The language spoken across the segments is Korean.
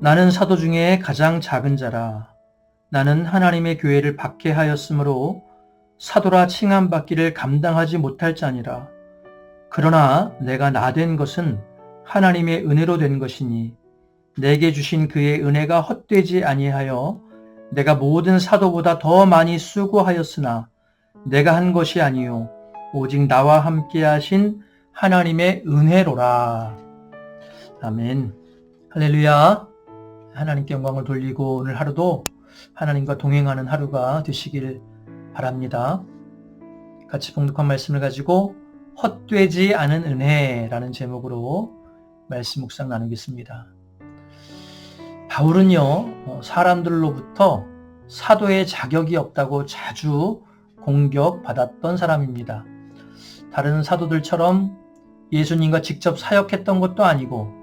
나는 사도 중에 가장 작은 자라. 나는 하나님의 교회를 박해하였으므로 사도라 칭함받기를 감당하지 못할 자니라. 그러나 내가 나된 것은 하나님의 은혜로 된 것이니 내게 주신 그의 은혜가 헛되지 아니하여 내가 모든 사도보다 더 많이 수고하였으나 내가 한 것이 아니요 오직 나와 함께 하신 하나님의 은혜로라. 아멘. 할렐루야. 하나님께 영광을 돌리고 오늘 하루도 하나님과 동행하는 하루가 되시길 바랍니다. 같이 봉독한 말씀을 가지고 헛되지 않은 은혜라는 제목으로 말씀 묵상 나누겠습니다. 바울은요, 사람들로부터 사도의 자격이 없다고 자주 공격받았던 사람입니다. 다른 사도들처럼 예수님과 직접 사역했던 것도 아니고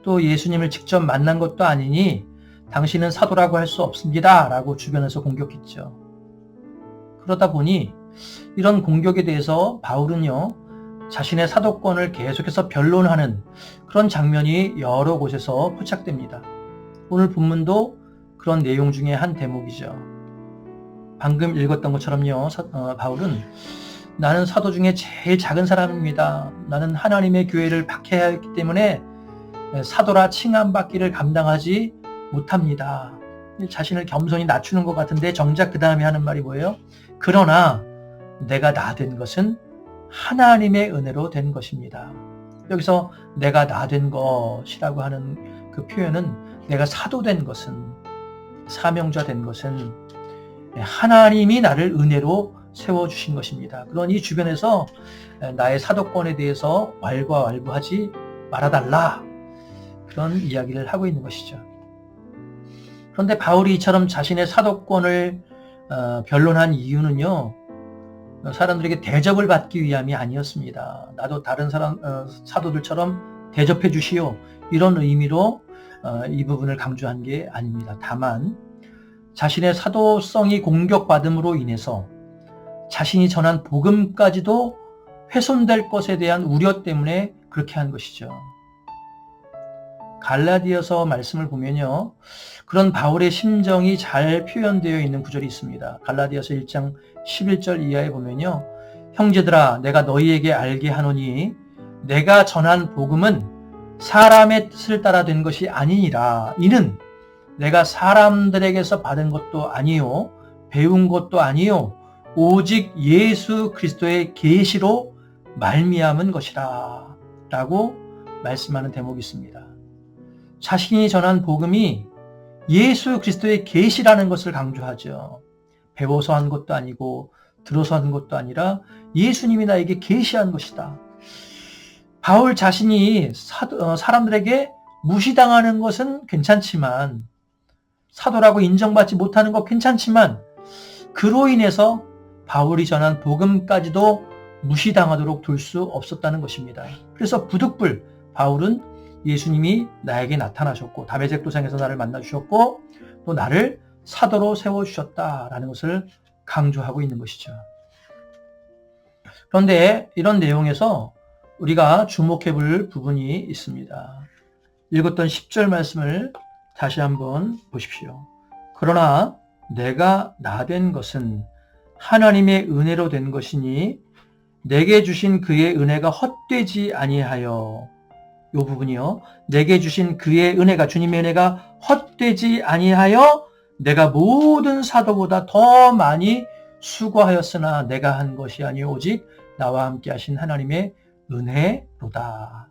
또 예수님을 직접 만난 것도 아니니 당신은 사도라고 할 수 없습니다 라고 주변에서 공격했죠. 그러다 보니 이런 공격에 대해서 바울은요, 자신의 사도권을 계속해서 변론하는 그런 장면이 여러 곳에서 포착됩니다. 오늘 본문도 그런 내용 중에 한 대목이죠. 방금 읽었던 것처럼요, 바울은 나는 사도 중에 제일 작은 사람입니다. 나는 하나님의 교회를 박해하였기 때문에 사도라 칭함받기를 감당하지 못합니다. 자신을 겸손히 낮추는 것 같은데 정작 그 다음에 하는 말이 뭐예요? 그러나 내가 나된 것은 하나님의 은혜로 된 것입니다. 여기서 내가 나된 것이라고 하는 그 표현은 내가 사도된 것은, 사명자 된 것은 하나님이 나를 은혜로 세워주신 것입니다. 그러니 주변에서 나의 사도권에 대해서 왈가왈부하지 말아달라, 그런 이야기를 하고 있는 것이죠. 그런데 바울이 이처럼 자신의 사도권을 변론한 이유는요, 사람들에게 대접을 받기 위함이 아니었습니다. 나도 다른 사도들처럼 대접해 주시오, 이런 의미로 이 부분을 강조한 게 아닙니다. 다만 자신의 사도성이 공격받음으로 인해서 자신이 전한 복음까지도 훼손될 것에 대한 우려 때문에 그렇게 한 것이죠. 갈라디아서 말씀을 보면요, 그런 바울의 심정이 잘 표현되어 있는 구절이 있습니다. 갈라디아서 1장 11절 이하에 보면요, 형제들아 내가 너희에게 알게 하노니 내가 전한 복음은 사람의 뜻을 따라 된 것이 아니니라. 이는 내가 사람들에게서 받은 것도 아니요 배운 것도 아니요 오직 예수 그리스도의 계시로 말미암은 것이라 라고 말씀하는 대목이 있습니다. 자신이 전한 복음이 예수 그리스도의 계시라는 것을 강조하죠. 배워서 한 것도 아니고 들어서 한 것도 아니라 예수님이 나에게 계시한 것이다. 바울 자신이 사람들에게 무시당하는 것은 괜찮지만, 사도라고 인정받지 못하는 것 괜찮지만, 그로 인해서 바울이 전한 복음까지도 무시당하도록 둘 수 없었다는 것입니다. 그래서 부득불 바울은 예수님이 나에게 나타나셨고 다메섹 도상에서 나를 만나주셨고 또 나를 사도로 세워주셨다라는 것을 강조하고 있는 것이죠. 그런데 이런 내용에서 우리가 주목해 볼 부분이 있습니다. 읽었던 10절 말씀을 다시 한번 보십시오. 그러나 내가 나된 것은 하나님의 은혜로 된 것이니 내게 주신 그의 은혜가 헛되지 아니하여, 이 부분이요, 내게 주신 그의 은혜가, 주님의 은혜가 헛되지 아니하여 내가 모든 사도보다 더 많이 수고하였으나 내가 한 것이 아니요 오직 나와 함께 하신 하나님의 은혜로다.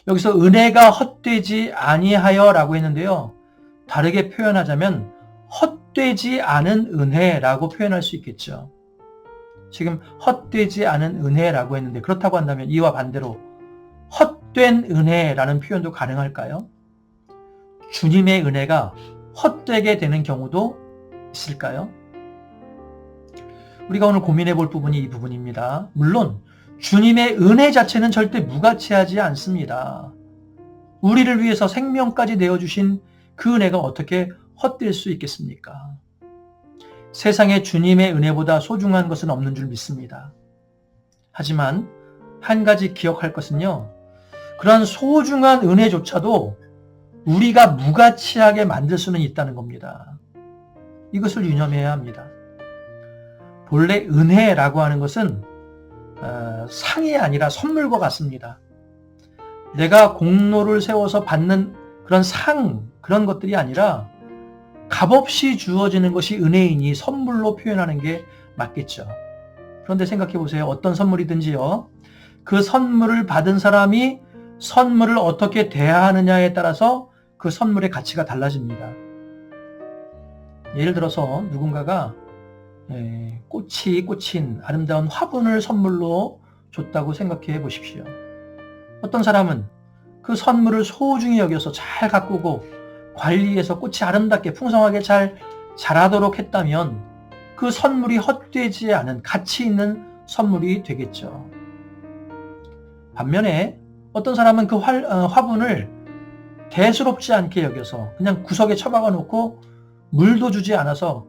여기서 은혜가 헛되지 아니하여 라고 했는데요, 다르게 표현하자면 헛되지 않은 은혜라고 표현할 수 있겠죠. 지금 헛되지 않은 은혜라고 했는데 그렇다고 한다면 이와 반대로 헛된 은혜라는 표현도 가능할까요? 주님의 은혜가 헛되게 되는 경우도 있을까요? 우리가 오늘 고민해 볼 부분이 이 부분입니다. 물론 주님의 은혜 자체는 절대 무가치하지 않습니다. 우리를 위해서 생명까지 내어주신 그 은혜가 어떻게 헛될 수 있겠습니까? 세상에 주님의 은혜보다 소중한 것은 없는 줄 믿습니다. 하지만 한 가지 기억할 것은요, 그런 소중한 은혜조차도 우리가 무가치하게 만들 수는 있다는 겁니다. 이것을 유념해야 합니다. 본래 은혜라고 하는 것은 상이 아니라 선물과 같습니다. 내가 공로를 세워서 받는 그런 상, 그런 것들이 아니라 값없이 주어지는 것이 은혜이니 선물로 표현하는 게 맞겠죠. 그런데 생각해 보세요. 어떤 선물이든지요. 그 선물을 받은 사람이 선물을 어떻게 대하느냐에 따라서 그 선물의 가치가 달라집니다. 예를 들어서 누군가가 꽃이 꽂힌 아름다운 화분을 선물로 줬다고 생각해 보십시오. 어떤 사람은 그 선물을 소중히 여겨서 잘 가꾸고 관리해서 꽃이 아름답게 풍성하게 잘 자라도록 했다면 그 선물이 헛되지 않은 가치 있는 선물이 되겠죠. 반면에 어떤 사람은 그 화분을 대수롭지 않게 여겨서 그냥 구석에 처박아 놓고 물도 주지 않아서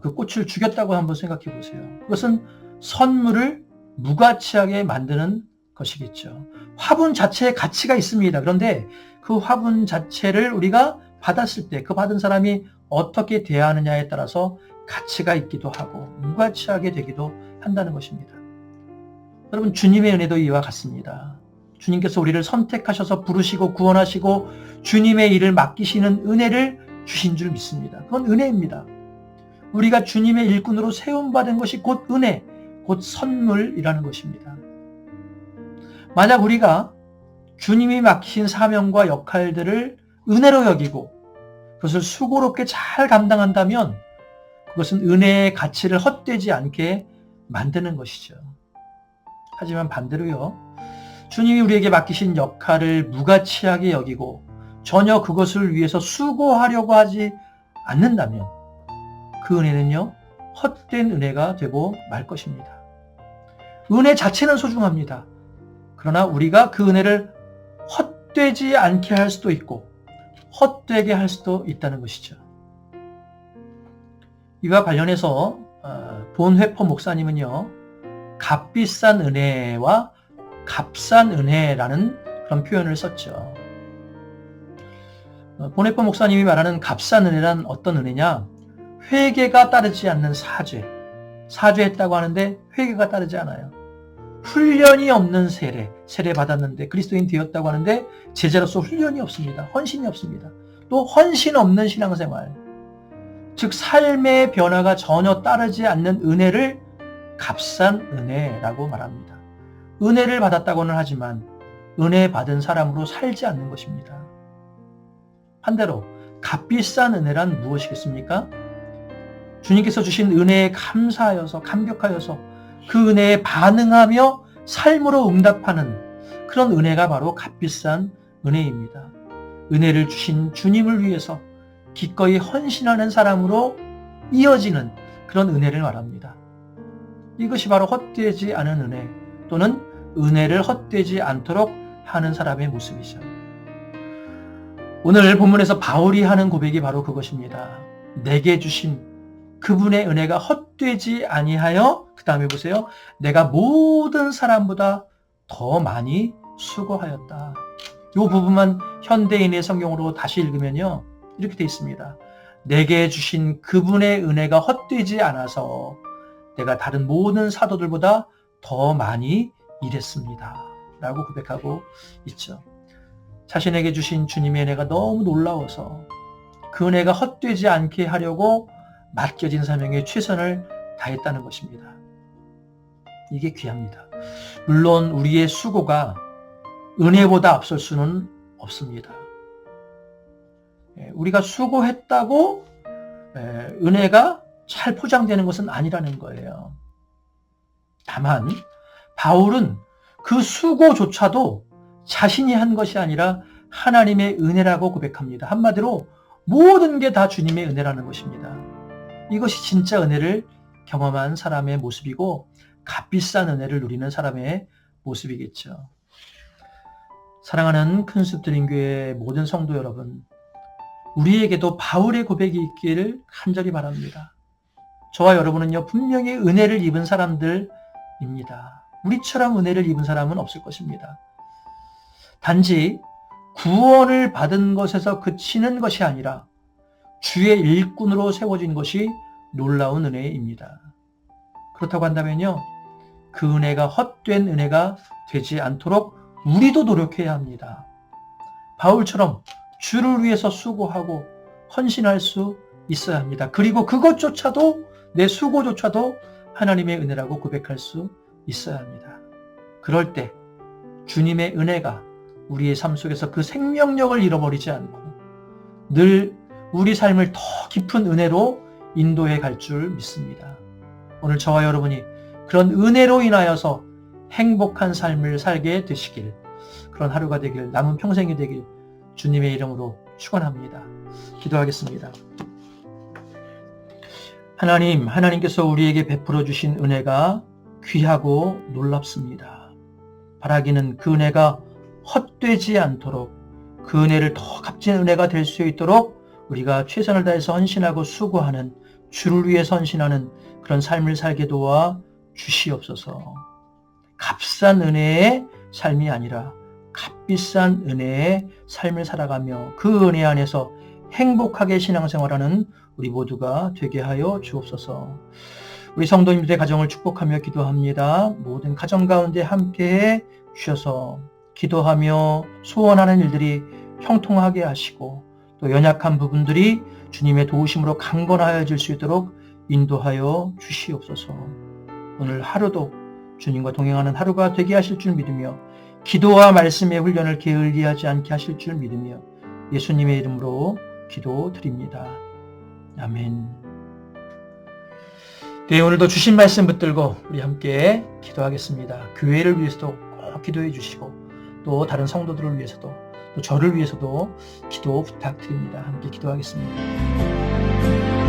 그 꽃을 죽였다고 한번 생각해 보세요. 그것은 선물을 무가치하게 만드는 것이겠죠. 화분 자체에 가치가 있습니다. 그런데 그 화분 자체를 우리가 받았을 때 그 받은 사람이 어떻게 대하느냐에 따라서 가치가 있기도 하고 무가치하게 되기도 한다는 것입니다. 여러분, 주님의 은혜도 이와 같습니다. 주님께서 우리를 선택하셔서 부르시고 구원하시고 주님의 일을 맡기시는 은혜를 주신 줄 믿습니다. 그건 은혜입니다. 우리가 주님의 일꾼으로 세움받은 것이 곧 은혜, 곧 선물이라는 것입니다. 만약 우리가 주님이 맡기신 사명과 역할들을 은혜로 여기고 그것을 수고롭게 잘 감당한다면 그것은 은혜의 가치를 헛되지 않게 만드는 것이죠. 하지만 반대로요. 주님이 우리에게 맡기신 역할을 무가치하게 여기고 전혀 그것을 위해서 수고하려고 하지 않는다면 그 은혜는요, 헛된 은혜가 되고 말 것입니다. 은혜 자체는 소중합니다. 그러나 우리가 그 은혜를 헛되지 않게 할 수도 있고 헛되게 할 수도 있다는 것이죠. 이와 관련해서 본회포 목사님은요, 값비싼 은혜와 값싼 은혜라는 그런 표현을 썼죠. 본회포 목사님이 말하는 값싼 은혜란 어떤 은혜냐? 회개가 따르지 않는 사죄. 사죄했다고 하는데 회개가 따르지 않아요. 훈련이 없는 세례 받았는데 그리스도인 되었다고 하는데 제자로서 훈련이 없습니다. 헌신이 없습니다. 또 헌신 없는 신앙생활. 즉 삶의 변화가 전혀 따르지 않는 은혜를 값싼 은혜라고 말합니다. 은혜를 받았다고는 하지만 은혜 받은 사람으로 살지 않는 것입니다. 반대로 값비싼 은혜란 무엇이겠습니까? 주님께서 주신 은혜에 감사하여서 감격하여서 그 은혜에 반응하며 삶으로 응답하는 그런 은혜가 바로 값비싼 은혜입니다. 은혜를 주신 주님을 위해서 기꺼이 헌신하는 사람으로 이어지는 그런 은혜를 말합니다. 이것이 바로 헛되지 않은 은혜 또는 은혜를 헛되지 않도록 하는 사람의 모습이죠. 오늘 본문에서 바울이 하는 고백이 바로 그것입니다. 내게 주신 그분의 은혜가 헛되지 아니하여 그 다음에 보세요. 내가 모든 사람보다 더 많이 수고하였다. 이 부분만 현대인의 성경으로 다시 읽으면요. 이렇게 되어 있습니다. 내게 주신 그분의 은혜가 헛되지 않아서 내가 다른 모든 사도들보다 더 많이 일했습니다. 라고 고백하고 있죠. 자신에게 주신 주님의 은혜가 너무 놀라워서 그 은혜가 헛되지 않게 하려고 맡겨진 사명에 최선을 다했다는 것입니다. 이게 귀합니다. 물론 우리의 수고가 은혜보다 앞설 수는 없습니다. 우리가 수고했다고 은혜가 잘 포장되는 것은 아니라는 거예요. 다만 바울은 그 수고조차도 자신이 한 것이 아니라 하나님의 은혜라고 고백합니다. 한마디로 모든 게 다 주님의 은혜라는 것입니다. 이것이 진짜 은혜를 경험한 사람의 모습이고 값비싼 은혜를 누리는 사람의 모습이겠죠. 사랑하는 큰숲드림교회 모든 성도 여러분, 우리에게도 바울의 고백이 있기를 간절히 바랍니다. 저와 여러분은요, 분명히 은혜를 입은 사람들입니다. 우리처럼 은혜를 입은 사람은 없을 것입니다. 단지 구원을 받은 것에서 그치는 것이 아니라 주의 일꾼으로 세워진 것이 놀라운 은혜입니다. 그렇다고 한다면요, 그 은혜가 헛된 은혜가 되지 않도록 우리도 노력해야 합니다. 바울처럼 주를 위해서 수고하고 헌신할 수 있어야 합니다. 그리고 그것조차도, 내 수고조차도 하나님의 은혜라고 고백할 수 있어야 합니다. 그럴 때 주님의 은혜가 우리의 삶 속에서 그 생명력을 잃어버리지 않고 늘 우리 삶을 더 깊은 은혜로 인도해 갈 줄 믿습니다. 오늘 저와 여러분이 그런 은혜로 인하여서 행복한 삶을 살게 되시길, 그런 하루가 되길, 남은 평생이 되길 주님의 이름으로 축원합니다. 기도하겠습니다. 하나님, 하나님께서 우리에게 베풀어 주신 은혜가 귀하고 놀랍습니다. 바라기는 그 은혜가 헛되지 않도록, 그 은혜를 더 값진 은혜가 될 수 있도록 우리가 최선을 다해서 헌신하고 수고하는, 주를 위해 헌신하는 그런 삶을 살게 도와 주시옵소서. 값싼 은혜의 삶이 아니라 값비싼 은혜의 삶을 살아가며 그 은혜 안에서 행복하게 신앙생활하는 우리 모두가 되게 하여 주옵소서. 우리 성도님들의 가정을 축복하며 기도합니다. 모든 가정 가운데 함께해 주셔서 기도하며 소원하는 일들이 형통하게 하시고 또 연약한 부분들이 주님의 도우심으로 강건하여질 수 있도록 인도하여 주시옵소서. 오늘 하루도 주님과 동행하는 하루가 되게 하실 줄 믿으며 기도와 말씀의 훈련을 게을리하지 않게 하실 줄 믿으며 예수님의 이름으로 기도드립니다. 아멘. 네, 오늘도 주신 말씀 붙들고 우리 함께 기도하겠습니다. 교회를 위해서도 꼭 기도해 주시고 또 다른 성도들을 위해서도 또 저를 위해서도 기도 부탁드립니다. 함께 기도하겠습니다.